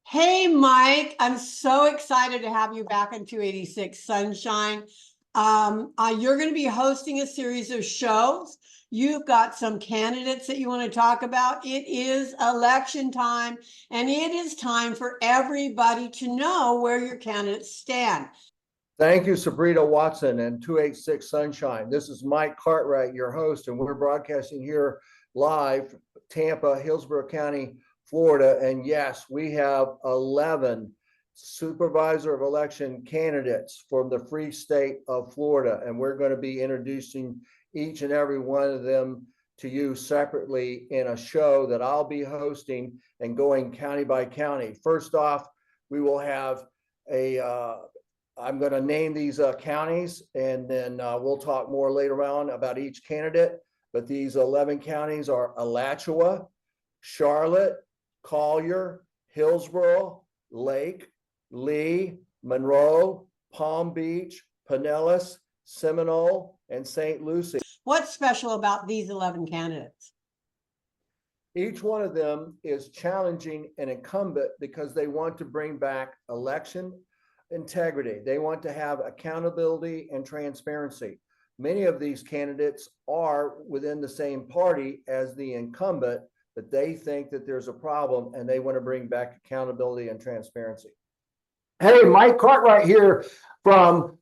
Hey, Mike, I'm so excited to have you back on 286 Sunshine. You're going to be hosting a series of shows. You've got some candidates that you want to talk about. It is election time, and it is time for everybody to know where your candidates stand. Thank you, Sabrina Watson and 286 Sunshine. This is Mike Cartwright, your host, and we're broadcasting here live, Tampa, Hillsborough County, Florida. And yes, we have 11 supervisor of election candidates from the free state of Florida, and we're going to be introducing each and every one of them to you separately in a show that I'll be hosting and going county by county. First off, we will have I'm going to name these counties, and then we'll talk more later on about each candidate. But these 11 counties are Alachua, Charlotte, Collier, Hillsborough, Lake, Lee, Monroe, Palm Beach, Pinellas, Seminole, and St. Lucie. What's special about these 11 candidates? Each one of them is challenging an incumbent because they want to bring back election integrity. They want to have accountability and transparency. Many of these candidates are within the same party as the incumbent, but they think that there's a problem and they want to bring back accountability and transparency. Hey, Mike Cartwright here from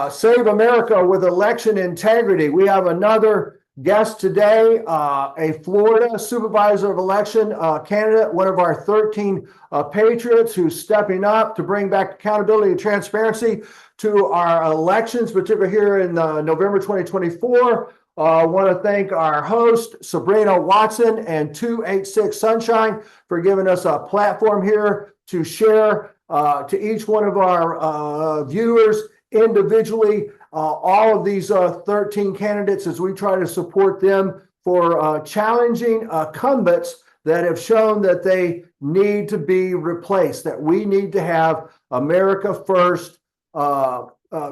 Save America with Election Integrity. We have another guest today, a Florida supervisor of election candidate, one of our 13 patriots who's stepping up to bring back accountability and transparency to our elections, particularly here in November 2024. I want to thank our host, Sabrina Watson and 286 Sunshine, for giving us a platform here to share to each one of our viewers individually all of these 13 candidates as we try to support them for challenging incumbents that have shown that they need to be replaced, that we need to have America First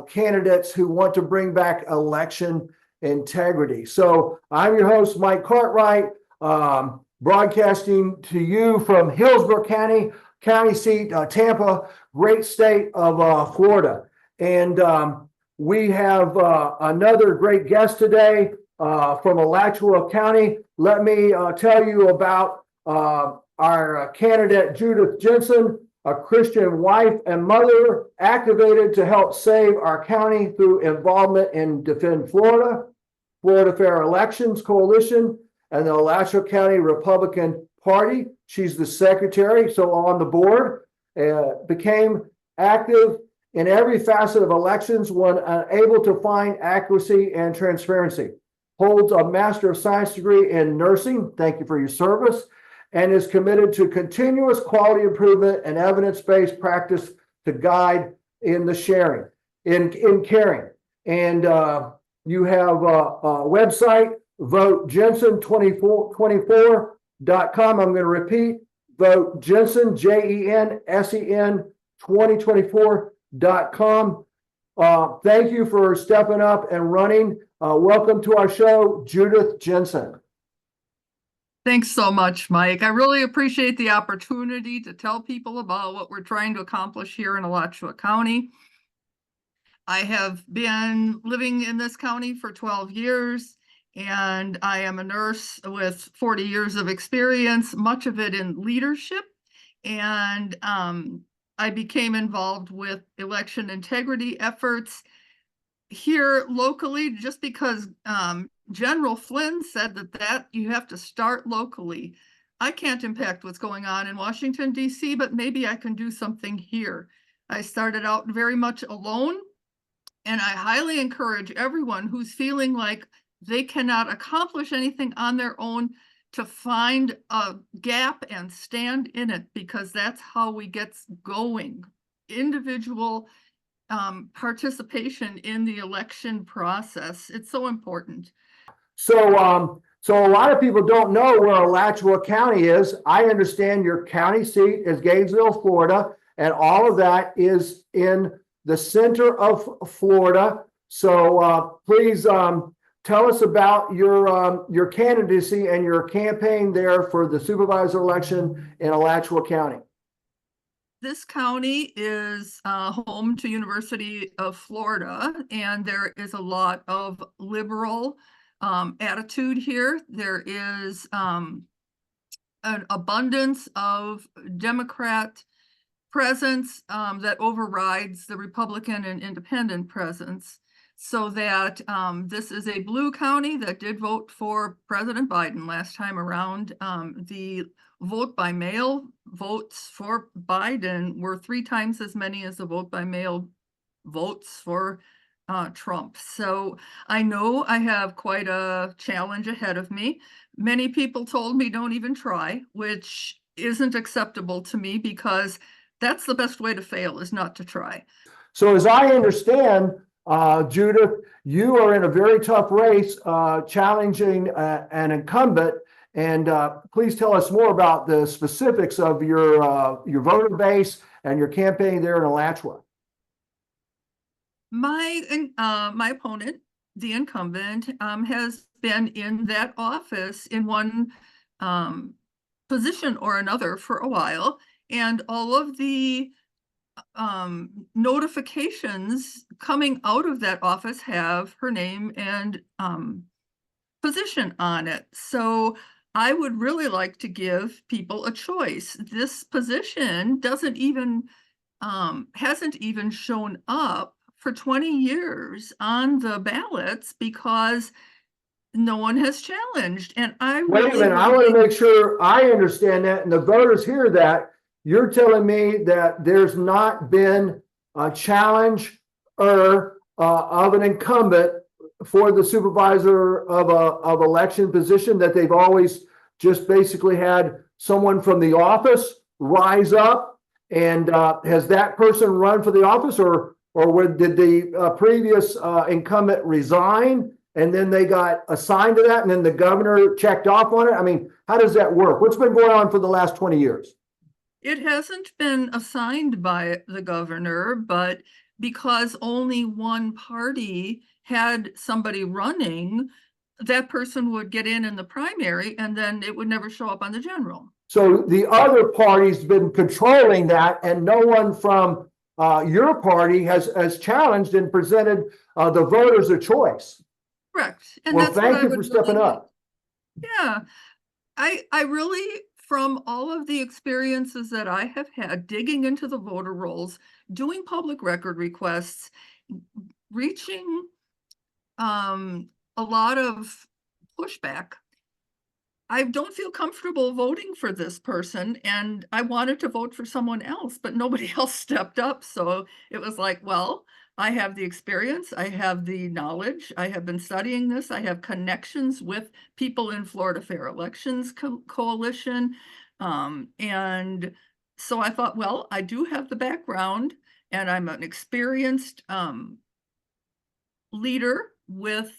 candidates who want to bring back election integrity. So I'm your host, Mike Cartwright, broadcasting to you from Hillsborough County, county seat, Tampa, great state of Florida. And we have another great guest today from Alachua County. Let me tell you about our candidate, Judith Jensen, a Christian wife and mother activated to help save our county through involvement in Defend Florida, Florida Fair Elections Coalition, and the Alachua County Republican Party. She's the secretary, so on the board, became active in every facet of elections when unable to find accuracy and transparency. Holds a Master of Science degree in nursing. Thank you for your service. And is committed to continuous quality improvement and evidence-based practice to guide in the sharing, in caring. And you have a website, votejensen24.com. I'm going to repeat, vote Jensen, Jensen 2024.com. Thank you for stepping up and running. Welcome to our show, Judith Jensen. Thanks so much, Mike. I really appreciate the opportunity to tell people about what we're trying to accomplish here in Alachua County. I have been living in this county for 12 years, and I am a nurse with 40 years of experience, much of it in leadership. And I became involved with election integrity efforts here locally just because General Flynn said that you have to start locally. I can't impact what's going on in Washington, D.C., but maybe I can do something here. I started out very much alone, and I highly encourage everyone who's feeling like they cannot accomplish anything on their own to find a gap and stand in it, because that's how we get going. Individual participation in the election process. It's so important. So a lot of people don't know where Alachua County is. I understand your county seat is Gainesville, Florida, and all of that is in the center of Florida. So please tell us about your candidacy and your campaign there for the supervisor election in Alachua County. This county is home to University of Florida, and there is a lot of liberal attitude here. There is an abundance of Democrat presence that overrides the Republican and independent presence, so that this is a blue county that did vote for President Biden last time around. The vote by mail votes for Biden were 3 times as many as the vote by mail votes for Trump. So I know I have quite a challenge ahead of me. Many people told me don't even try, which isn't acceptable to me, because that's the best way to fail, is not to try. So as I understand, Judith, you are in a very tough race, challenging an incumbent. And please tell us more about the specifics of your voter base and your campaign there in Alachua. My opponent, the incumbent, has been in that office in one position or another for a while, and all of the notifications coming out of that office have her name and position on it. So I would really like to give people a choice. This position doesn't even hasn't even shown up for 20 years on the ballots because no one has challenged. And I Wait a minute, I want to make sure I understand that and the voters hear that. You're telling me that there's not been a challenge of an incumbent for the supervisor of election position, that they've always just basically had someone from the office rise up, and has that person run for the office, or did the previous incumbent resign and then they got assigned to that and then the governor checked off on it? I mean, how does that work? What's been going on for the last 20 years? It hasn't been assigned by the governor, but because only one party had somebody running, that person would get in the primary and then it would never show up on the general. So the other party's been controlling that, and no one from your party has challenged and presented the voters a choice. Correct. And well, that's thank you for stepping up. Yeah, I really, from all of the experiences that I have had digging into the voter rolls, doing public record requests, reaching a lot of pushback, I don't feel comfortable voting for this person, and I wanted to vote for someone else, but nobody else stepped up. So it was like, well, I have the experience, I have the knowledge, I have been studying this, I have connections with people in Florida Fair Elections Coalition. And so I thought, well, I do have the background, and I'm an experienced leader with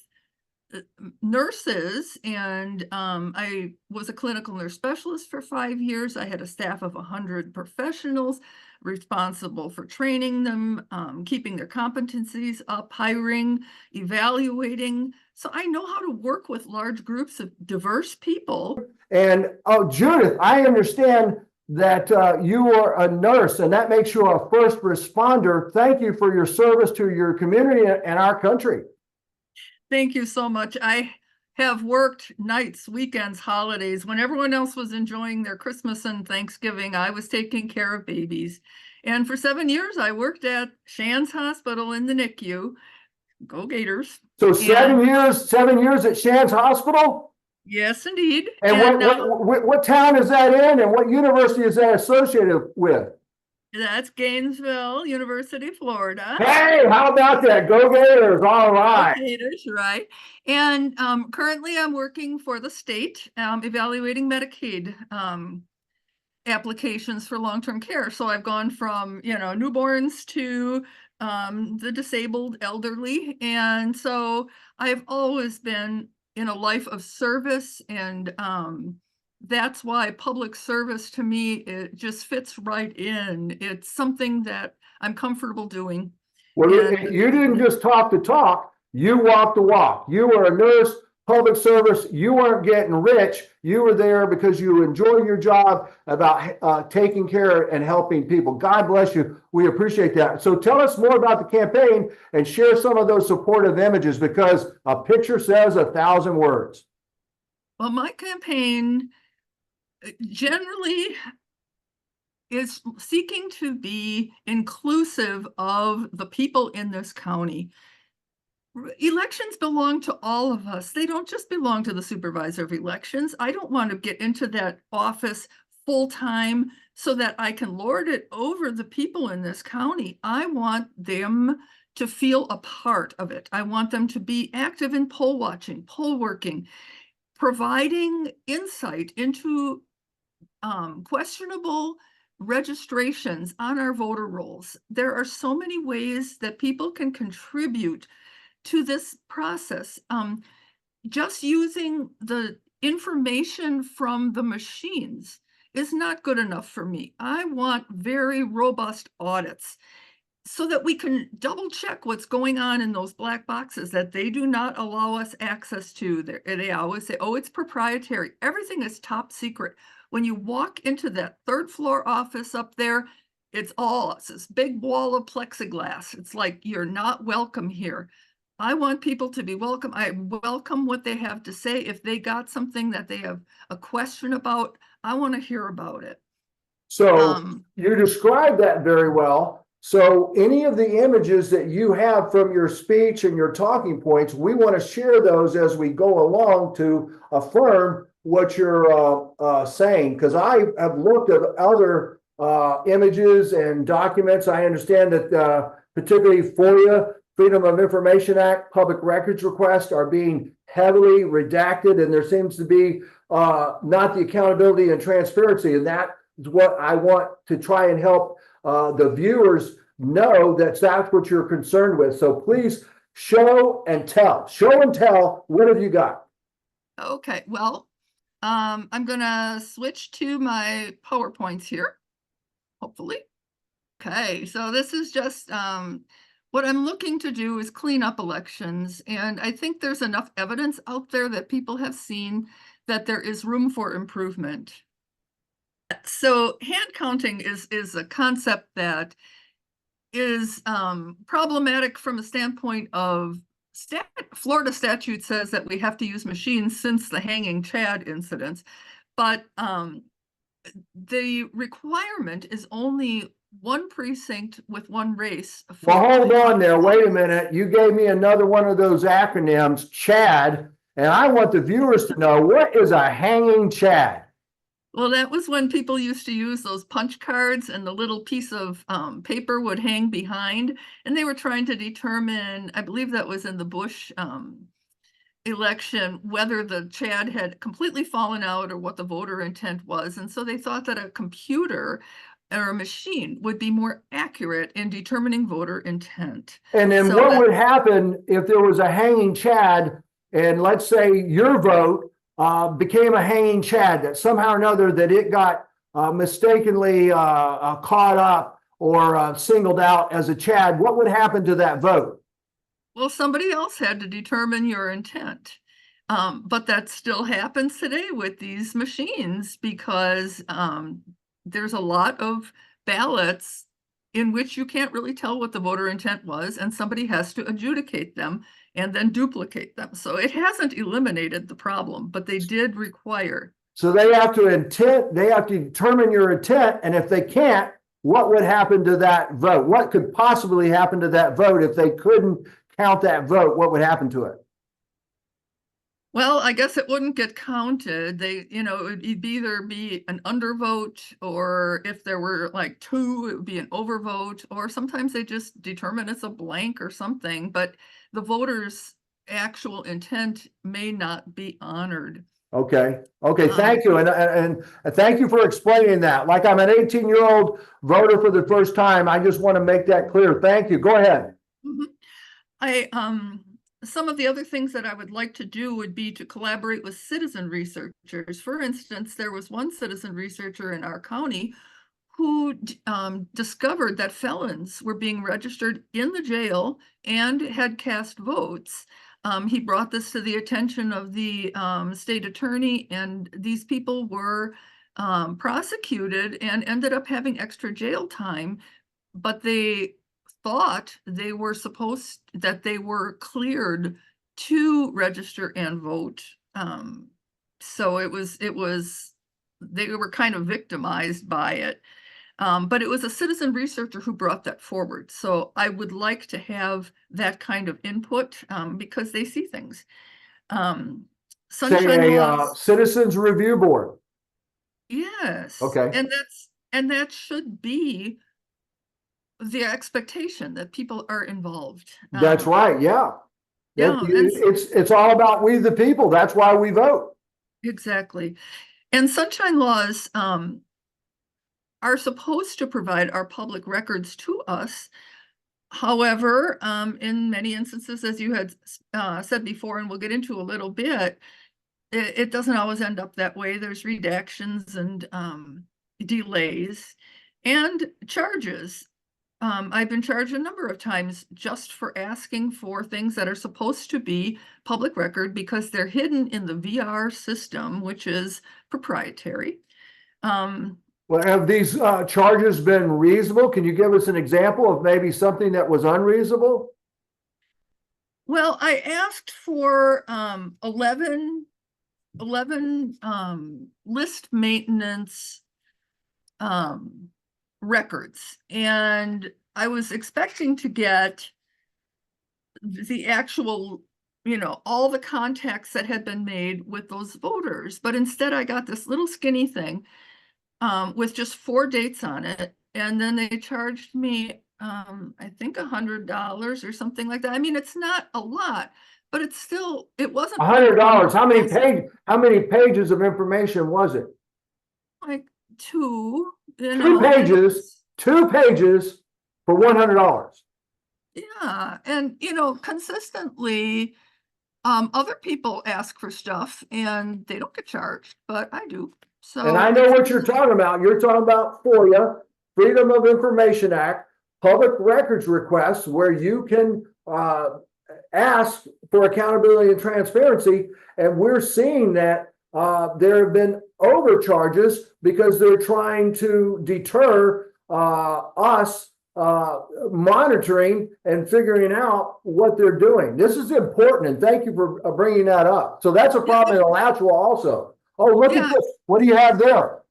nurses, and I was a clinical nurse specialist for 5 years. I had a staff of 100 professionals responsible for training them, keeping their competencies up, hiring, evaluating. So I know how to work with large groups of diverse people. And oh, Judith, I understand that you are a nurse, and that makes you a first responder. Thank you for your service to your community and our country. Thank you so much. I have worked nights, weekends, holidays. When everyone else was enjoying their Christmas and Thanksgiving, I was taking care of babies. And for 7 years, I worked at Shands Hospital in the NICU. Go Gators. So 7 years at Shands Hospital? Yes, indeed. And what town is that in, and what university is that associated with? That's Gainesville, University of Florida. Hey, how about that? Go Gators. All right. Go Gators, right. And currently I'm working for the state, evaluating Medicaid applications for long-term care. So I've gone from, newborns to the disabled elderly. And so I've always been in a life of service, and that's why public service to me, it just fits right in. It's something that I'm comfortable doing. Well, you didn't just talk the talk, you walked the walk. You were a nurse public service. You weren't getting rich. You were there because you enjoy your job about taking care and helping people. God bless you. We appreciate that. So tell us more about the campaign and share some of those supportive images, because a picture says 1,000 words. Well, my campaign generally is seeking to be inclusive of the people in this county. Elections belong to all of us. They don't just belong to the supervisor of elections. I don't want to get into that office full-time so that I can lord it over the people in this county. I want them to feel a part of it. I want them to be active in poll watching, poll working, providing insight into questionable registrations on our voter rolls. There are so many ways that people can contribute to this process. Just using the information from the machines is not good enough for me. I want very robust audits so that we can double check what's going on in those black boxes that they do not allow us access to. They always say, oh, it's proprietary. Everything is top secret. When you walk into that third floor office up there, it's this big wall of plexiglass. It's like, you're not welcome here. I want people to be welcome. I welcome what they have to say. If they got something that they have a question about, I want to hear about it. So you described that very well. So any of the images that you have from your speech and your talking points, we want to share those as we go along to affirm what you're saying. Because I have looked at other images and documents. I understand that particularly FOIA, Freedom of Information Act, public records requests are being heavily redacted, and there seems to be not the accountability and transparency. And that is what I want to try and help the viewers know, that's what you're concerned with. So please show and tell. Show and tell. What have you got? Okay, well, I'm gonna switch to my PowerPoints here, hopefully. Okay, so this is just what I'm looking to do is clean up elections, and I think there's enough evidence out there that people have seen that there is room for improvement. So hand counting is a concept that is problematic from a standpoint of Florida statute says that we have to use machines since the hanging Chad incidents, but the requirement is only one precinct with one race. Well, hold on there. Wait a minute. You gave me another one of those acronyms, Chad, and I want the viewers to know, what is a hanging Chad? Well, that was when people used to use those punch cards and the little piece of paper would hang behind, and they were trying to determine, I believe that was in the Bush election, whether the Chad had completely fallen out or what the voter intent was. And so they thought that a computer or a machine would be more accurate in determining voter intent. And then what would happen if there was a hanging Chad, and let's say your vote became a hanging Chad, that somehow or another that it got mistakenly caught up or singled out as a Chad? What would happen to that vote? Well, somebody else had to determine your intent. But that still happens today with these machines, because there's a lot of ballots in which you can't really tell what the voter intent was, and somebody has to adjudicate them and then duplicate them. So it hasn't eliminated the problem, but they did require. So they have to determine your intent, and if they can't, what would happen to that vote? What could possibly happen to that vote if they couldn't count that vote? What would happen to it? Well, I guess it wouldn't get counted. It'd either be an undervote, or if there were like two, it would be an overvote, or sometimes they just determine it's a blank or something, but the voter's actual intent may not be honored. Okay. Thank you. And thank you for explaining that. Like I'm an 18-year-old voter for the first time. I just want to make that clear. Thank you. Go ahead. Mm-hmm. Some of the other things that I would like to do would be to collaborate with citizen researchers. For instance, there was one citizen researcher in our county who discovered that felons were being registered in the jail and had cast votes. He brought this to the attention of the state attorney, and these people were prosecuted and ended up having extra jail time, but they thought they were that they were cleared to register and vote. So it was, they were kind of victimized by it. But it was a citizen researcher who brought that forward. So I would like to have that kind of input because they see things. Sunshine Say a laws, citizens review board. yes. Okay. And that should be the expectation that people are involved. That's right. Yeah. Yeah, It's all about we the people. That's why we vote. exactly. And sunshine laws are supposed to provide our public records to us. However, in many instances, as you had said before, and we'll get into a little bit, it doesn't always end up that way. There's redactions and delays and charges. I've been charged a number of times just for asking for things that are supposed to be public record because they're hidden in the VR system, which is proprietary. Well, have these charges been reasonable? Can you give us an example of maybe something that was unreasonable? Well, I asked for 11 list maintenance records, and I was expecting to get the actual, all the contacts that had been made with those voters, but instead I got this little skinny thing with just 4 dates on it, and then they charged me I think $100 or something like that. I mean, it's not a lot, but it's still, it wasn't $100. How many pages of information was it? like 2, 2 pages, 2 pages for $100. Yeah, and consistently, other people ask for stuff and they don't get charged, but I do. So, And I know what you're talking about. You're talking about FOIA, Freedom of Information Act, public records requests where you can ask for accountability and transparency. And we're seeing that there have been overcharges because they're trying to deter us monitoring and figuring out what they're doing. This is important, and thank you for bringing that up. So that's a problem in Alachua also. Oh, look at this. What do you have there?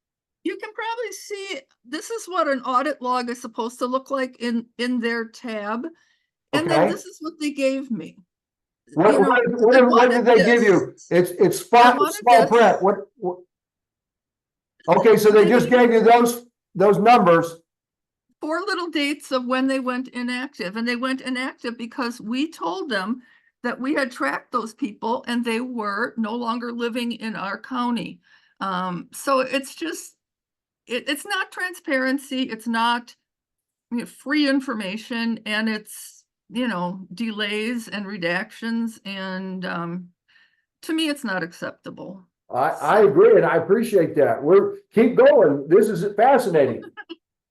You can probably see, this is what an audit log is supposed to look like in their tab. And then Okay. this is what they gave me. What did they give you? It's small print. What? Okay, so they just gave you those numbers. 4 little dates of when they went inactive, and they went inactive because we told them that we had tracked those people and they were no longer living in our county. So it's just, it's not transparency. It's not free information, and it's, delays and redactions. And to me, it's not acceptable. I agree, and I appreciate that. Keep going. This is fascinating.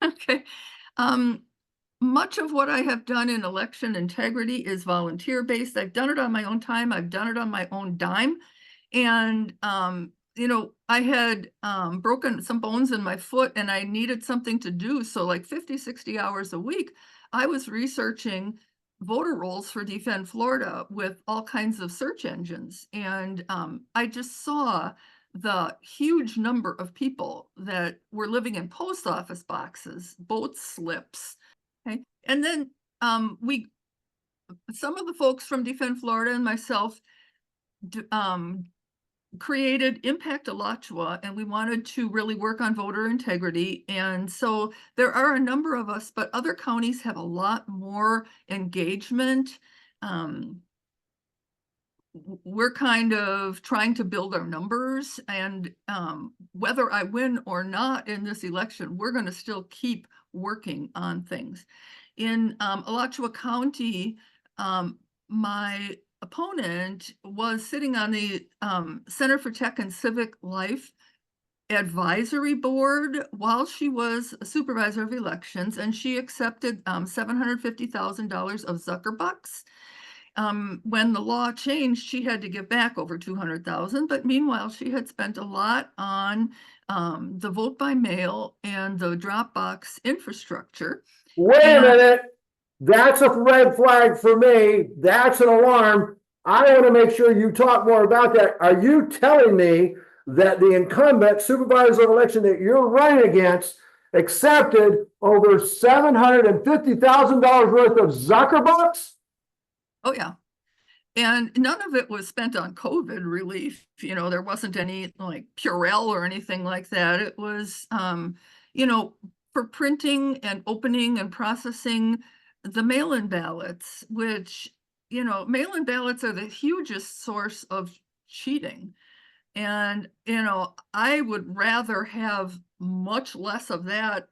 Okay. Much of what I have done in election integrity is volunteer based. I've done it on my own time. I've done it on my own dime. And, I had broken some bones in my foot and I needed something to do. So like 50, 60 hours a week, I was researching voter rolls for Defend Florida with all kinds of search engines. And I just saw the huge number of people that were living in post office boxes, boat slips. Okay. And then some of the folks from Defend Florida and myself created Impact Alachua, and we wanted to really work on voter integrity. And so there are a number of us, but other counties have a lot more engagement. We're kind of trying to build our numbers, and whether I win or not in this election, we're going to still keep working on things. In Alachua County, my opponent was sitting on the Center for Tech and Civic Life advisory board while she was a supervisor of elections, and she accepted $750,000 of Zucker bucks. When the law changed, she had to give back over 200,000, but meanwhile, she had spent a lot on the vote by mail and the drop box infrastructure. Wait a And- minute. That's a red flag for me. That's an alarm. I want to make sure you talk more about that. Are you telling me that the incumbent supervisor election that you're running against accepted over $750,000 worth of Zuckerbucks? Oh, yeah. And none of it was spent on COVID relief. You know, there wasn't any like Purell or anything like that. It was, you know, for printing and opening and processing the mail-in ballots, which, you know, mail-in ballots are the hugest source of cheating. And, you know, I would rather have much less of that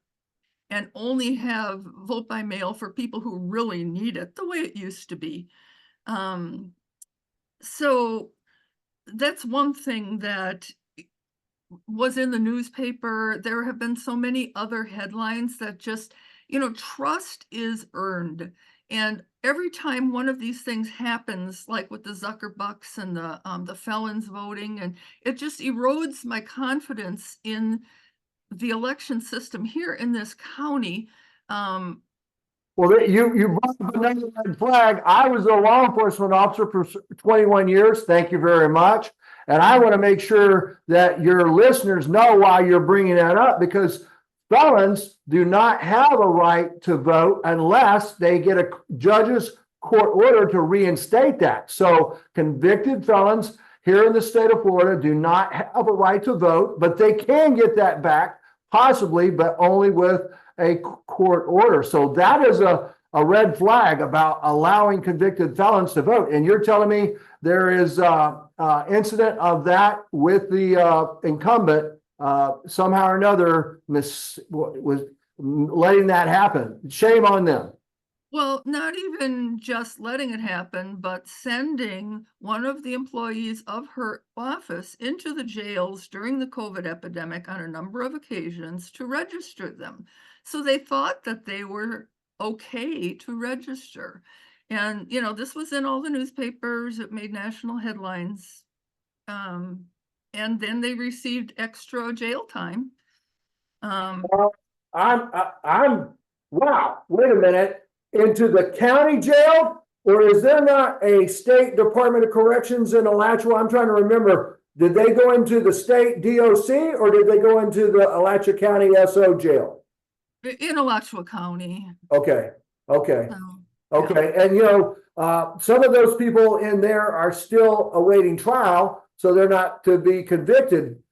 and only have vote by mail for people who really need it, the way it used to be. So that's one thing that was in the newspaper. There have been so many other headlines that just, you know, trust is earned. And every time one of these things happens, like with the Zuckerbucks and the felons voting, and it just erodes my confidence in the election system here in this county. Well, you brought up another red flag. I was a law enforcement officer for 21 years. Thank you very much. And I want to make sure that your listeners know why you're bringing that up, because felons do not have a right to vote unless they get a judge's court order to reinstate that. So convicted felons here in the state of Florida do not have a right to vote, but they can get that back, possibly, but only with a court order. So that is a red flag about allowing convicted felons to vote. And you're telling me there is incident of that with the incumbent somehow or another was letting that happen. Shame on them. Well, not even just letting it happen, but sending one of the employees of her office into the jails during the COVID epidemic on a number of occasions to register them. So they thought that they were okay to register. And, you know, this was in all the newspapers. It made national headlines. And then they received extra jail time. I'm wow, wait a minute. Into the county jail? Or is there not a state Department of Corrections in Alachua? I'm trying to remember. Did they go into the state DOC or did they go into the Alachua County SO jail? In Alachua County. Okay, okay, So, okay. And you know, some of those people in there are still awaiting trial, so they're not to be convicted.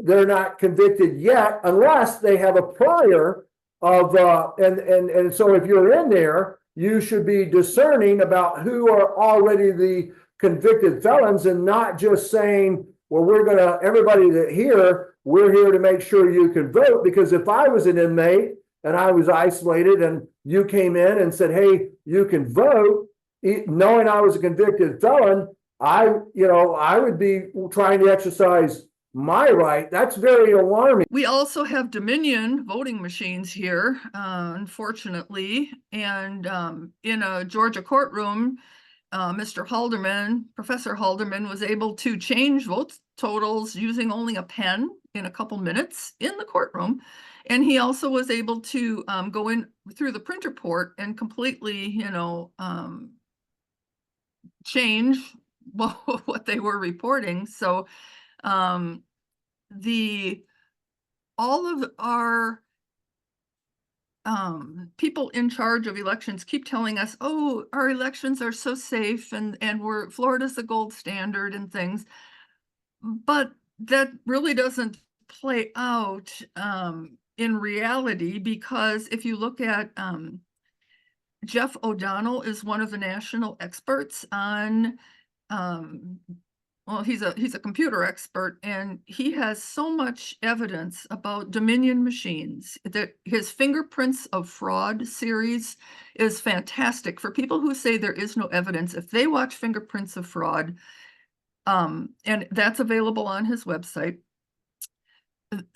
They're not convicted yet unless they have a prior of and so if you're in there, you should be discerning about who are already the convicted felons and not just saying, well, everybody that we're here to make sure you can vote. Because if I was an inmate and I was isolated and you came in and said, hey, you can vote, knowing I was a convicted felon, I would be trying to exercise my right. That's very alarming. we also have Dominion voting machines here, unfortunately. And in a Georgia courtroom, Mr. Halderman, Professor Halderman, was able to change vote totals using only a pen in a couple minutes in the courtroom. And he also was able to go in through the printer port and completely, you know, change what they were reporting. So all of our people in charge of elections keep telling us, oh, our elections are so safe and Florida's the gold standard and things. But that really doesn't play out in reality, because if you look at Jeff O'Donnell is one of the national experts on well, he's a computer expert, and he has so much evidence about Dominion machines that his Fingerprints of Fraud series is fantastic for people who say there is no evidence. If they watch Fingerprints of Fraud, and that's available on his website,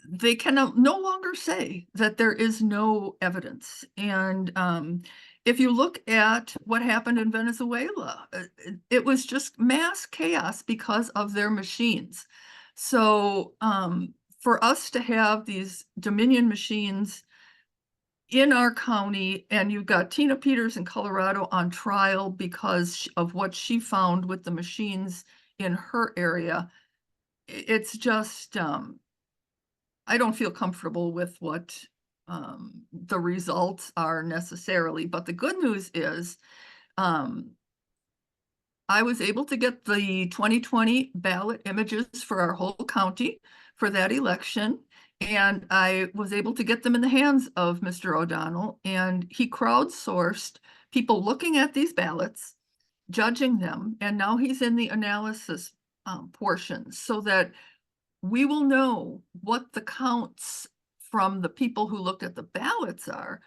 they can no longer say that there is no evidence. And if you look at what happened in Venezuela, it was just mass chaos because of their machines. So for us to have these Dominion machines in our county, and you've got Tina Peters in Colorado on trial because of what she found with the machines in her area, it's just, I don't feel comfortable with what the results are necessarily. But the good news is, I was able to get the 2020 ballot images for our whole county for that election. And I was able to get them in the hands of Mr. O'Donnell, and he crowdsourced people looking at these ballots, judging them, and now he's in the analysis portion, so that we will know what the counts from the people who looked at the ballots are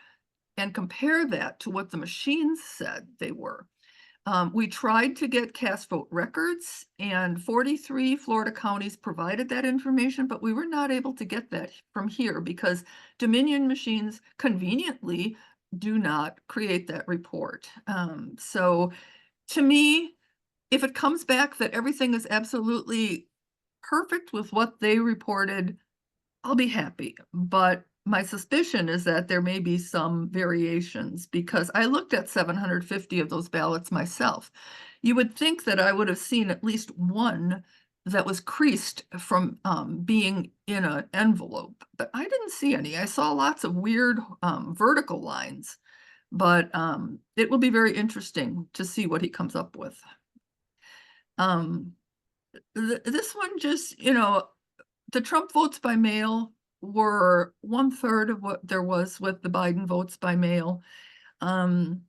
and compare that to what the machines said they were. We tried to get cast vote records, and 43 Florida counties provided that information, but we were not able to get that from here because Dominion machines conveniently do not create that report. So to me, if it comes back that everything is absolutely perfect with what they reported, I'll be happy. But my suspicion is that there may be some variations because I looked at 750 of those ballots myself. You would think that I would have seen at least one that was creased from being in an envelope, but I didn't see any. I saw lots of weird vertical lines, but it will be very interesting to see what he comes up with. This one just, the Trump votes by mail were 1/3 of what there was with the Biden votes by mail. In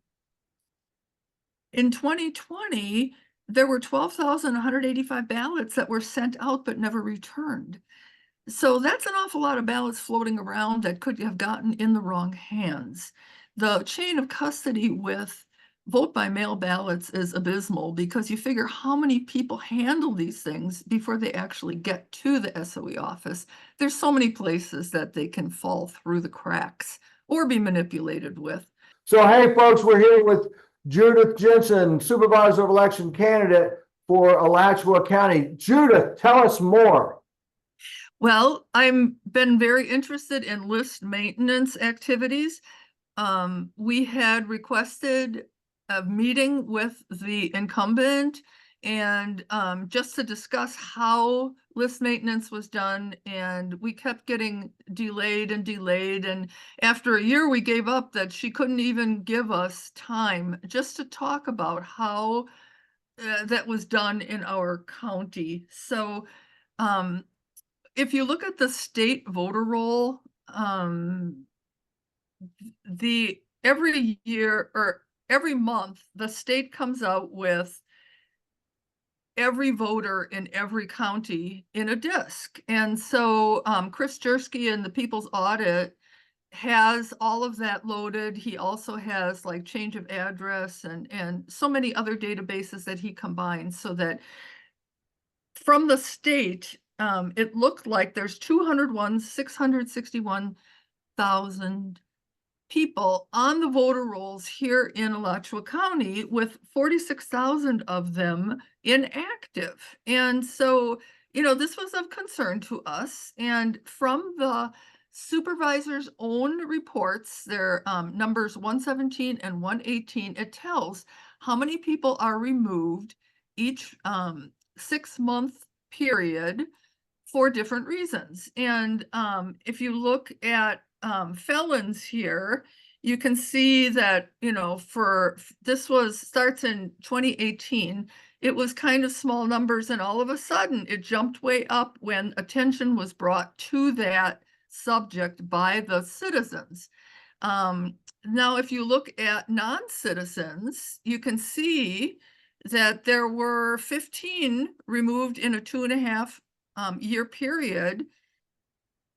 2020, there were 12,185 ballots that were sent out but never returned. So that's an awful lot of ballots floating around that could have gotten in the wrong hands. The chain of custody with vote by mail ballots is abysmal because you figure how many people handle these things before they actually get to the SOE office. There's so many places that they can fall through the cracks or be manipulated with. So, hey, folks, we're here with Judith Jensen, Supervisor of Election candidate for Alachua County. Judith, tell us more. Well, I've been very interested in list maintenance activities. We had requested a meeting with the incumbent and just to discuss how list maintenance was done, and we kept getting delayed and delayed, and after a year we gave up that she couldn't even give us time just to talk about how that was done in our county. So if you look at the state voter roll, every year or every month, the state comes out with every voter in every county in a disc. And so Chris Jersky in the People's Audit has all of that loaded. He also has like change of address and so many other databases that he combines so that from the state, it looked like there's 661,000 people on the voter rolls here in Alachua County, with 46,000 of them inactive. And so, this was of concern to us. And from the supervisor's own reports, their numbers 117 and 118, it tells how many people are removed each 6-month period for different reasons. And if you look at felons here, you can see that, starts in 2018. It was kind of small numbers, and all of a sudden it jumped way up when attention was brought to that subject by the citizens. Now, if you look at non-citizens, you can see that there were 15 removed in a 2.5 year period.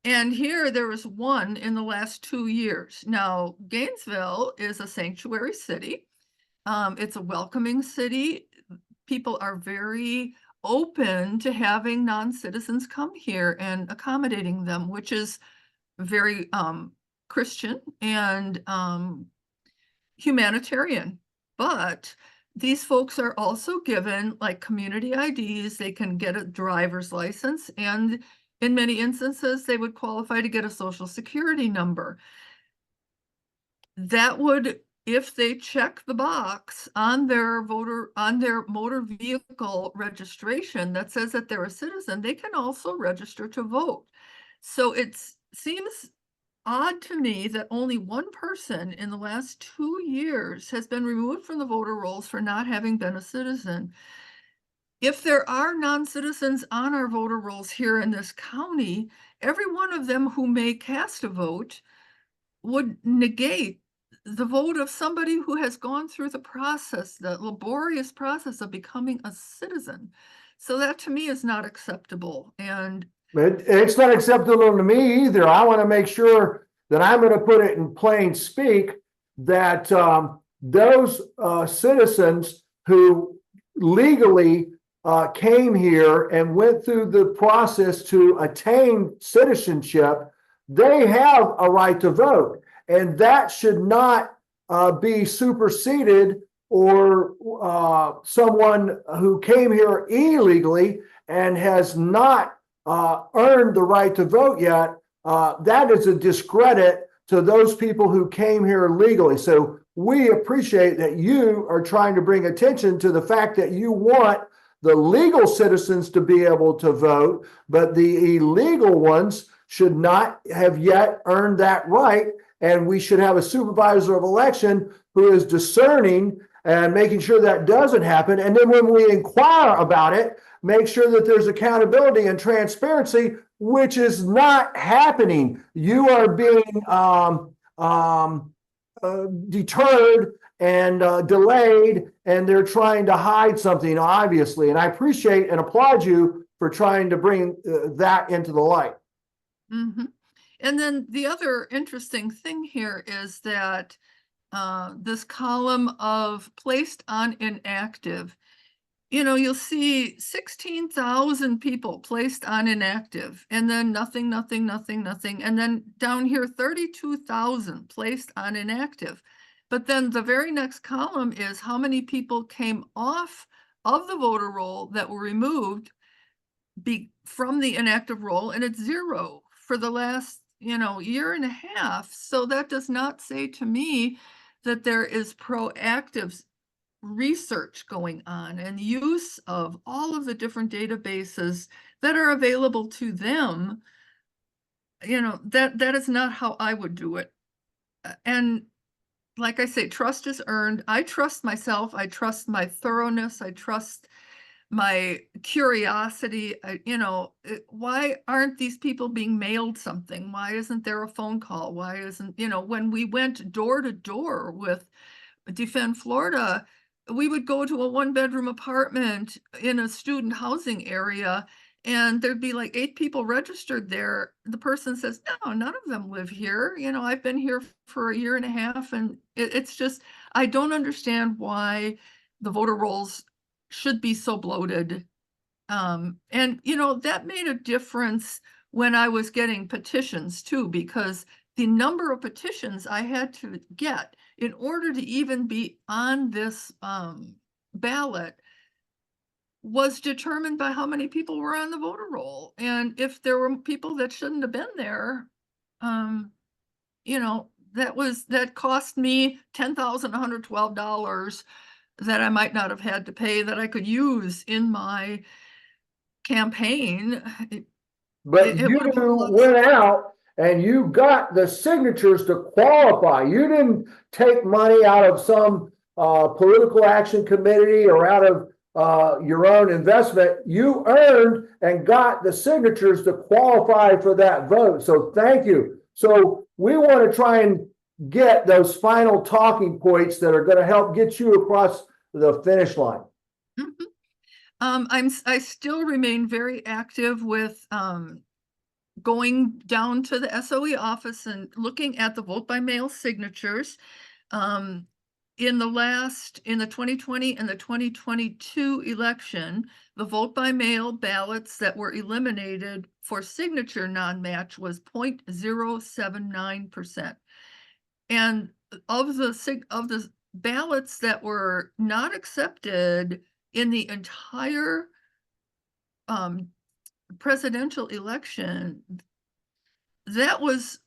And here there was 1 in the last 2 years. Now, Gainesville is a sanctuary city. It's a welcoming city. People are very open to having non-citizens come here and accommodating them, which is very Christian. And humanitarian, but these folks are also given like community IDs. They can get a driver's license, and in many instances, they would qualify to get a social security number. That would, if they check the box on their motor vehicle registration that says that they're a citizen, they can also register to vote. So it seems odd to me that only one person in the last 2 years has been removed from the voter rolls for not having been a citizen. If there are non-citizens on our voter rolls here in this county, every one of them who may cast a vote would negate the vote of somebody who has gone through the process, the laborious process of becoming a citizen. So that to me is not acceptable. And It's not acceptable to me either. I want to make sure that I'm going to put it in plain speak that those citizens who legally came here and went through the process to attain citizenship, they have a right to vote. And that should not be superseded, or someone who came here illegally and has not earned the right to vote yet. That is a discredit to those people who came here legally. So we appreciate that you are trying to bring attention to the fact that you want the legal citizens to be able to vote, but the illegal ones should not have yet earned that right. And we should have a supervisor of election who is discerning and making sure that doesn't happen. And then when we inquire about it, make sure that there's accountability and transparency, which is not happening. You are being deterred and delayed, and they're trying to hide something, obviously. And I appreciate and applaud you for trying to bring that into the light. mm-hmm. And then the other interesting thing here is that this column of placed on inactive, you'll see 16,000 people placed on inactive, and then nothing, nothing, nothing, nothing. And then down here, 32,000 placed on inactive. But then the very next column is how many people came off of the voter roll that were removed from the inactive roll, and it's 0 for the last year and a half. So that does not say to me that there is proactive research going on and use of all of the different databases that are available to them. That is not how I would do it. And like I say, trust is earned. I trust myself. I trust my thoroughness. I trust my curiosity. Why aren't these people being mailed something? Why isn't there a phone call? Why isn't, when we went door to door with Defend Florida, we would go to a 1-bedroom apartment in a student housing area, and there'd be like 8 people registered there. The person says, no, none of them live here. I've been here for a year and a half. And it's just, I don't understand why the voter rolls should be so bloated. And, that made a difference when I was getting petitions too, because the number of petitions I had to get in order to even be on this ballot was determined by how many people were on the voter roll. And if there were people that shouldn't have been there, that cost me $10,112 that I might not have had to pay, that I could use in my campaign. But you went out and you got the signatures to qualify. You didn't take money out of some political action committee or out of your own investment. You earned and got the signatures to qualify for that vote. So thank you. So we want to try and get those final talking points that are going to help get you across the finish line. Mm-hmm. I still remain very active with going down to the SOE office and looking at the vote by mail signatures. In the 2020 and the 2022 election, the vote by mail ballots that were eliminated for signature non-match was 0.079%. And of the ballots that were not accepted in the entire presidential election, that was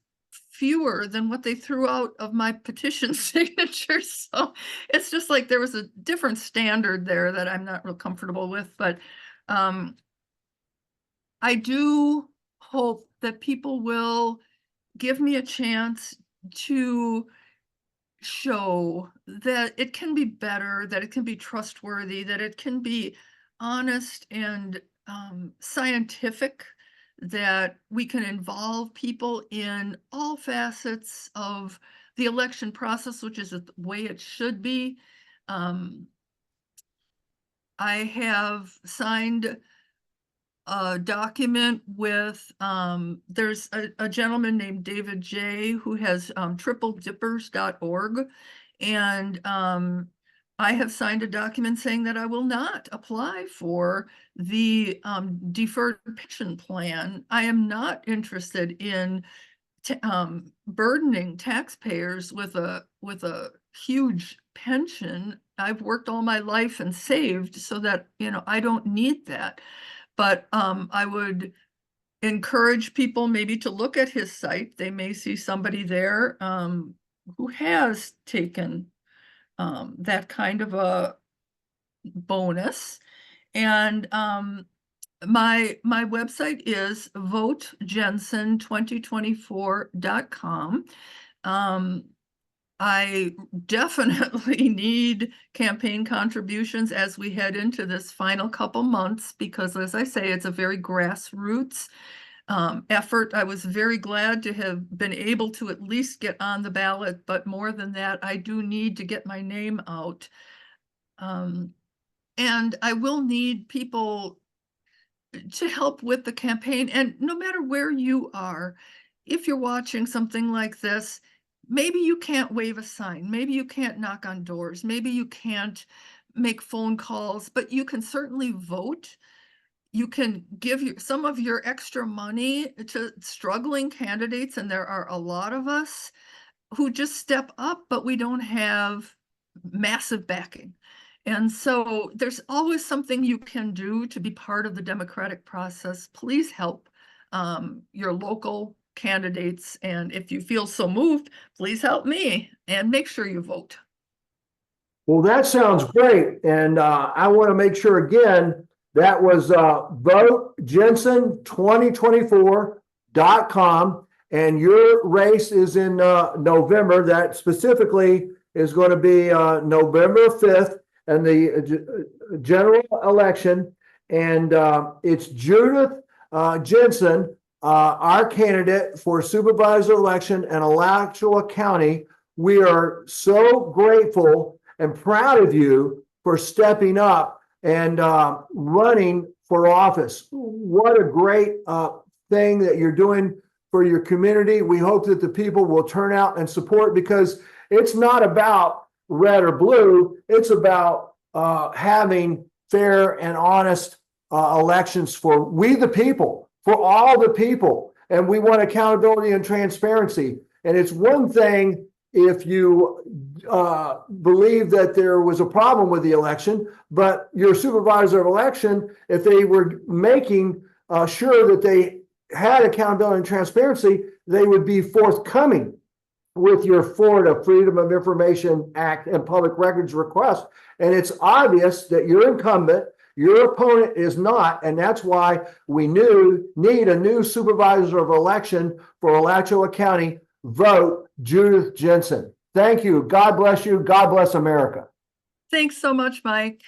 fewer than what they threw out of my petition signatures. So it's just like there was a different standard there that I'm not real comfortable with. But I do hope that people will give me a chance to show that it can be better, that it can be trustworthy, that it can be honest and scientific, that we can involve people in all facets of the election process, which is the way it should be. I have signed a document with, there's a gentleman named David J. who has tripledippers.org. And I have signed a document saying that I will not apply for the deferred pension plan. I am not interested in burdening taxpayers with a huge pension. I've worked all my life and saved so that, I don't need that. But I would encourage people maybe to look at his site. They may see somebody there who has taken that kind of a bonus. And my website is votejensen2024.com. I definitely need campaign contributions as we head into this final couple months, because as I say, it's a very grassroots effort. I was very glad to have been able to at least get on the ballot, but more than that, I do need to get my name out. And I will need people to help with the campaign. And no matter where you are, if you're watching something like this, maybe you can't wave a sign, maybe you can't knock on doors, maybe you can't make phone calls, but you can certainly vote. You can give some of your extra money to struggling candidates, and there are a lot of us who just step up, but we don't have massive backing. And so there's always something you can do to be part of the democratic process. Please help your local candidates. And if you feel so moved, please help me and make sure you vote. Well, that sounds great. And I want to make sure again, that was votejensen2024.com. And your race is in November. That specifically is going to be November 5th and the general election. And it's Judith Jensen, our candidate for supervisor election in Alachua County. We are so grateful and proud of you for stepping up and running for office. What a great thing that you're doing for your community. We hope that the people will turn out and support, because it's not about red or blue. It's about having fair and honest elections for we the people, for all the people. And we want accountability and transparency. And it's one thing if you believe that there was a problem with the election, but your supervisor of election, if they were making sure that they had accountability and transparency, they would be forthcoming with your Florida Freedom of Information Act and public records request. And it's obvious that you're incumbent, your opponent is not, and that's why we need a new supervisor of election for Alachua County. Vote Judith Jensen. Thank you. God bless you. God bless America. Thanks so much, Mike.